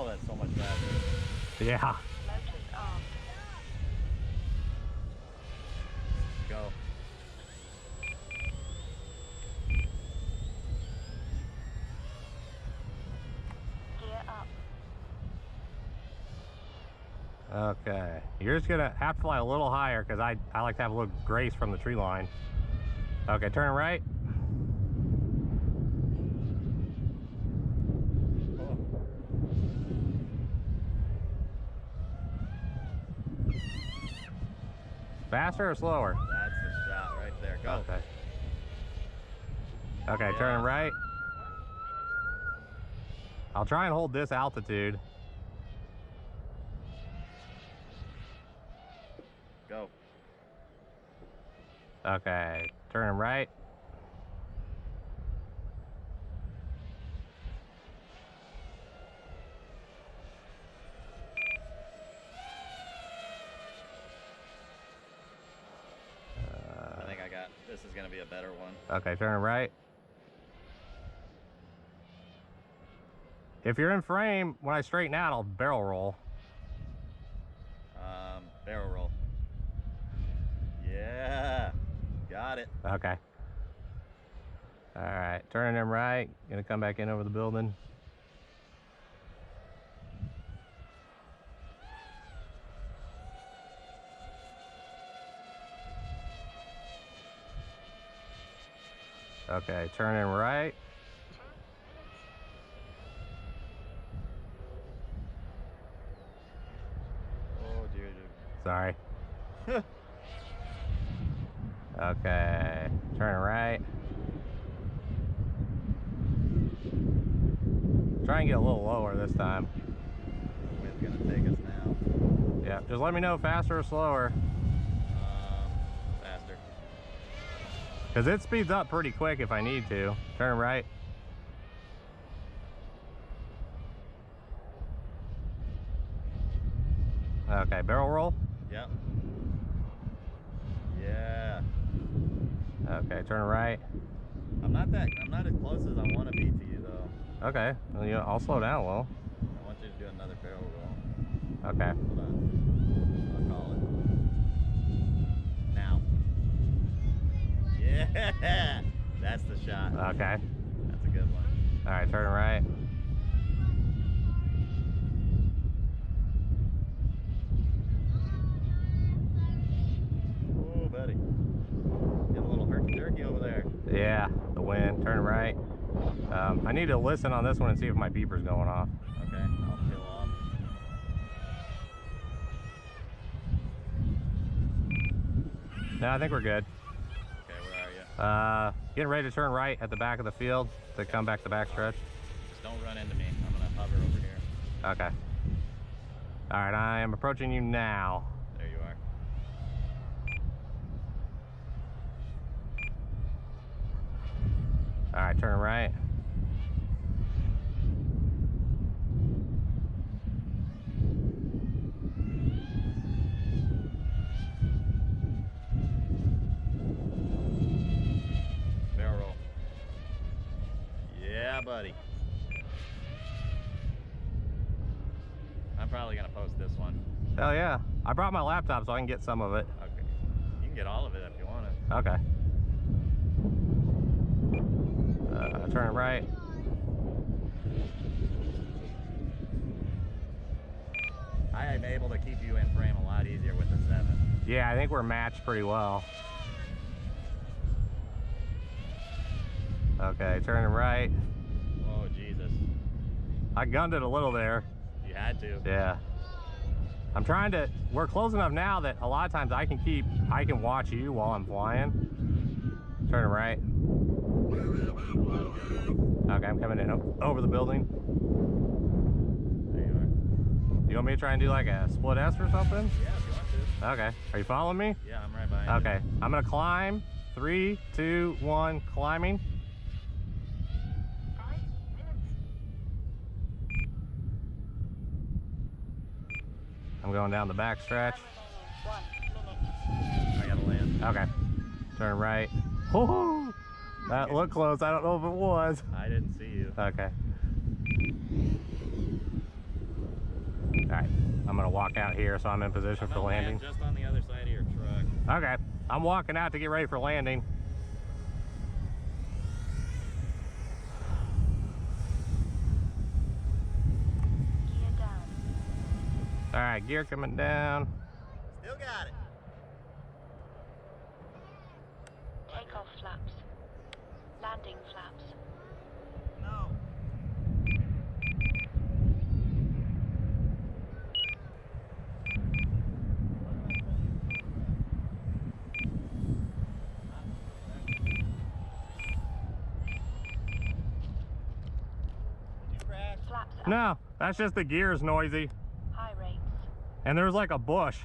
Oh, that's so much faster. Yeah. Motors on. Go. Gear up. Okay. You're just gonna have to fly a little higher because I like to have a little grace from the tree line. Okay, turn right. Faster or slower? That's the shot right there. Go. Okay. Okay, turn right. I'll try and hold this altitude. Go. Okay, turn right. I think I got, this is gonna be a better one. Okay, turn right. If you're in frame, when I straighten out, I'll barrel roll. Barrel roll. Yeah, got it. Okay. All right, turning them right. Gonna come back in over the building. Okay, turning right. Oh dear. Sorry. Okay, turn right. Try and get a little lower this time. Wind's gonna take us now. Yeah, just let me know faster or slower. Faster. Because it speeds up pretty quick if I need to. Turn right. Okay, barrel roll. Yep. Yeah. Okay, turn right. I'm not as close as I want to be to you though. Okay, well, yeah, I'll slow down a little. I want you to do another barrel roll. Okay. Hold on. I'll call it. Now. Yeah! That's the shot. Okay. That's a good one. All right, turn right. Oh, buddy. Getting a little herky-jerky over there. Yeah, the wind. Turn right. I need to listen on this one and see if my beeper's going off. Okay, I'll peel off. No, I think we're good. Okay, where are you? Getting ready to turn right at the back of the field to come back the backstretch. Just don't run into me. I'm gonna hover over here. Okay. All right, I am approaching you now. There you are. All right, turn right. Barrel roll. Yeah, buddy. I'm probably gonna post this one. Hell yeah. I brought my laptop so I can get some of it. Okay. You can get all of it if you want it. Okay. Turn it right. I am able to keep you in frame a lot easier with the 7. Yeah, I think we're matched pretty well. Okay, turning right. Oh, Jesus. I gunned it a little there. You had to. Yeah. I'm trying to, we're close enough now that a lot of times I can watch you while I'm flying. Turn it right. Okay, I'm coming in over the building. There you are. You want me to try and do like a split S or something? Yeah, if you want to. Okay. Are you following me? Yeah, I'm right behind you. Okay. I'm gonna climb. 3, 2, 1, climbing. 5 minutes. I'm going down the back stretch. 1 minute. I gotta land. Okay. Turn right. Woohoo! That looked close. I don't know if it was. I didn't see you. Okay. Alright, I'm gonna walk out here so I'm in position for landing. Just on the other side of your truck. Okay, I'm walking out to get ready for landing. Gear down. Alright, gear coming down. Still got it. Takeoff flaps. Landing flaps. No. Flaps up. No, that's just the gears noisy. High rates. And there's like a bush.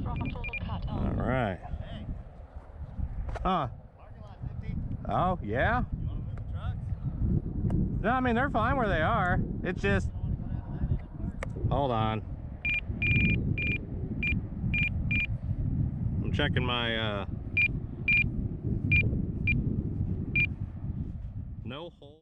Throttle cut All on. right. Huh? Parking lot empty. Oh, yeah? You want to move the trucks? No, I mean, they're fine where they are. It's just, You don't want to go down to that end of the park? hold on. I'm checking my, no hole.